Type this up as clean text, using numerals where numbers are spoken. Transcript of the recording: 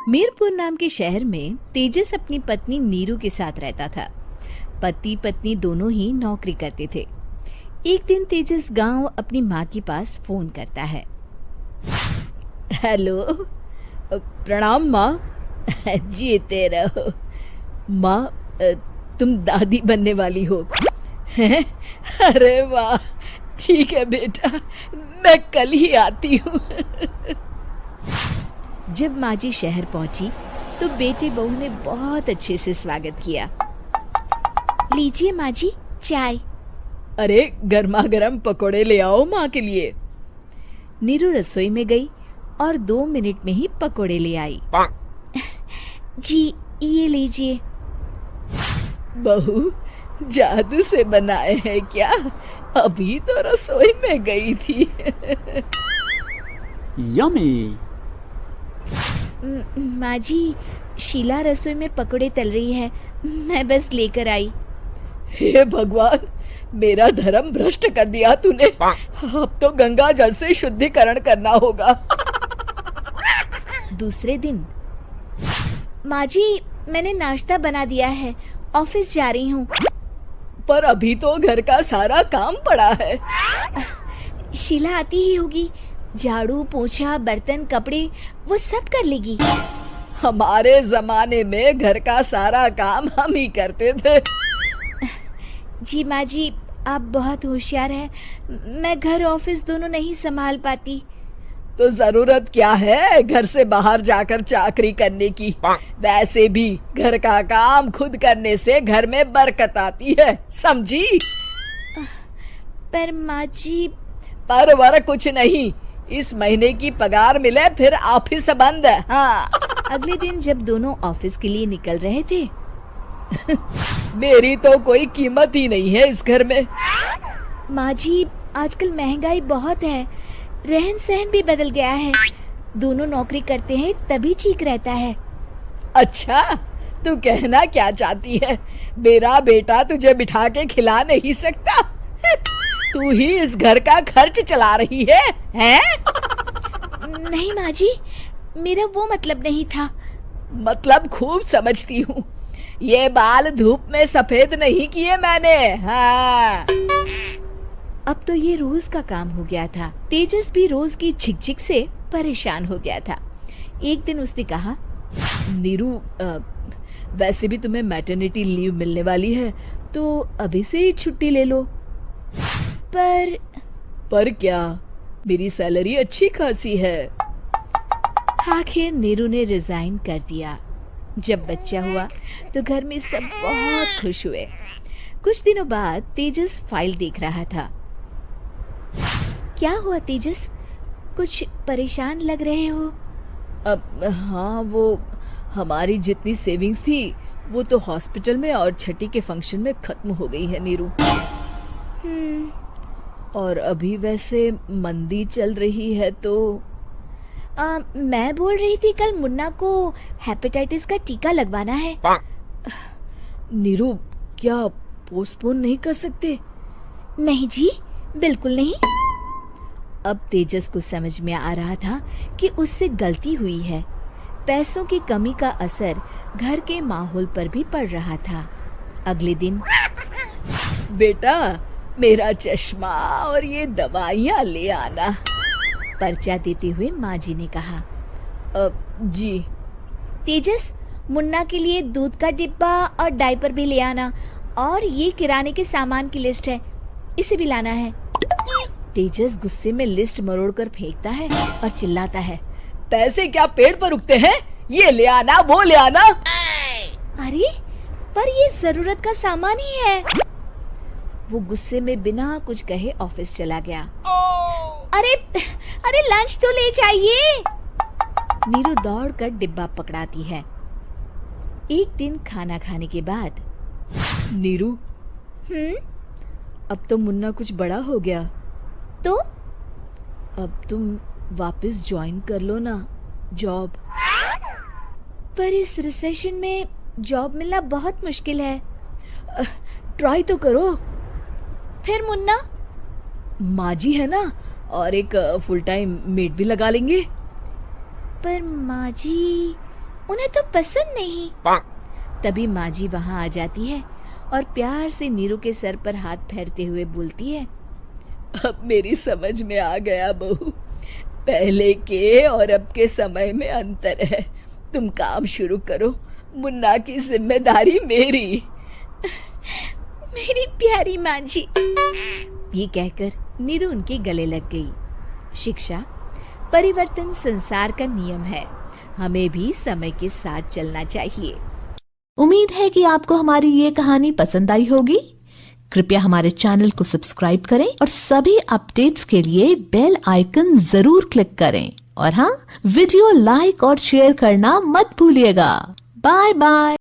मीरपुर नाम के शहर में तेजस अपनी पत्नी नीरू के साथ रहता था। पति पत्नी दोनों ही नौकरी करते थे। एक दिन तेजस गांव अपनी माँ के पास फोन करता है। हेलो, प्रणाम माँ। जीते रहो माँ, तुम दादी बनने वाली हो हैं? अरे वाह, ठीक है बेटा, मैं कल ही आती हूँ। जब माँ जी शहर पहुंची तो बेटे बहू ने बहुत अच्छे से स्वागत किया। लीजिए माँ जी, चाय। अरे गर्मा गर्म पकोड़े ले आओ माँ के लिए। नीरू रसोई में गई और 2 मिनट में ही पकोड़े ले आई। जी ये लीजिए। बहू जादू से बनाए हैं क्या? अभी तो रसोई में गई थी। यम्मी। माँ जी, शीला रसोई में पकोड़े तल रही है, मैं बस लेकर आई। हे भगवान, मेरा धर्म भ्रष्ट कर दिया तूने। अब तो गंगा जल से शुद्धिकरण करना होगा। दूसरे दिन, माँ जी मैंने नाश्ता बना दिया है, ऑफिस जा रही हूँ। पर अभी तो घर का सारा काम पड़ा है। शीला आती ही होगी, झाड़ू पोछा बर्तन कपड़े वो सब कर लेगी। हमारे जमाने में घर का सारा काम हम ही करते थे। जी माँ जी, आप बहुत होशियार हैं, मैं घर ऑफिस दोनों नहीं संभाल पाती। तो जरूरत क्या है घर से बाहर जाकर चाकरी करने की? वैसे भी घर का काम खुद करने से घर में बरकत आती है, समझी? पर माँ जी। पर वर कुछ नहीं, इस महीने की पगार मिले फिर ऑफिस बंद। हाँ। अगले दिन जब दोनों ऑफिस के लिए निकल रहे थे, मेरी तो कोई कीमत ही नहीं है इस घर में। माँ जी आजकल महंगाई बहुत है, रहन सहन भी बदल गया है, दोनों नौकरी करते हैं तभी ठीक रहता है। अच्छा, तू कहना क्या चाहती है? मेरा बेटा तुझे बिठा के खिला नहीं सकता? तू ही इस घर का खर्च चला रही है, हैं? नहीं माँ जी, मेरा वो मतलब नहीं था। मतलब खूब समझती हूँ, ये बाल धूप में सफेद नहीं किए मैंने। हाँ। अब तो ये रोज का काम हो गया था। तेजस भी रोज की झिकझिक से परेशान हो गया था। एक दिन उसने कहा, नीरू, वैसे भी तुम्हें मैटरनिटी लीव मिलने वाली है, तो अभी से ही छुट्टी ले लो। पर क्या, मेरी सैलरी अच्छी खासी है। आखिर नीरू ने रिजाइन कर दिया। जब बच्चा हुआ तो घर में सब बहुत खुश हुए। कुछ दिनों बाद तेजस फाइल देख रहा था। क्या हुआ तेजस, कुछ परेशान लग रहे हो? अब हाँ, वो हमारी जितनी सेविंग्स थी वो तो हॉस्पिटल में और छठी के फंक्शन में खत्म हो गई है नीरू। और अभी वैसे मंदी चल रही है तो मैं बोल रही थी कल मुन्ना को हेपेटाइटिस का टीका लगवाना है। नीरू, क्या पोस्टपोन नहीं कर सकते? नहीं जी, बिल्कुल नहीं। अब तेजस को समझ में आ रहा था कि उससे गलती हुई है। पैसों की कमी का असर घर के माहौल पर भी पड़ रहा था। अगले दिन, बेटा मेरा चश्मा और ये दवाइयाँ ले आना, पर्चा देते हुए माँ जी ने कहा। जी। तेजस, मुन्ना के लिए दूध का डिब्बा और डायपर भी ले आना, और ये किराने के सामान की लिस्ट है, इसे भी लाना है। तेजस गुस्से में लिस्ट मरोड़कर फेंकता है और चिल्लाता है, पैसे क्या पेड़ पर उगते हैं? ये ले आना, वो ले आना। अरे पर ये जरूरत का सामान ही है। वो गुस्से में बिना कुछ कहे ऑफिस चला गया। अरे लंच तो ले जाइए। नीरू दौड़कर डिब्बा पकड़ाती है। एक दिन खाना खाने के बाद, नीरू, अब तो मुन्ना कुछ बड़ा हो गया, तो अब तुम वापस ज्वाइन कर लो ना जॉब। पर इस रिसेशन में जॉब मिलना बहुत मुश्किल है। ट्राई तो करो। फिर मुन्ना? माँ जी है ना, और एक फुल टाइम मेड भी लगा लेंगे। पर माँ जी, उन्हें तो पसंद नहीं। तभी माँ जी वहाँ आ जाती है और प्यार से नीरू के सर पर हाथ फेरते हुए बोलती है, अब मेरी समझ में आ गया बहू, पहले के और अब के समय में अंतर है। तुम काम शुरू करो, मुन्ना की जिम्मेदारी मेरी। मेरी प्यारी माँ जी, ये कहकर नीरू उनके गले लग गई। शिक्षा, परिवर्तन संसार का नियम है, हमें भी समय के साथ चलना चाहिए। उम्मीद है कि आपको हमारी ये कहानी पसंद आई होगी। कृपया हमारे चैनल को सब्सक्राइब करें और सभी अपडेट्स के लिए बेल आइकन जरूर क्लिक करें। और हाँ, वीडियो लाइक और शेयर करना मत भूलिएगा। Bye bye.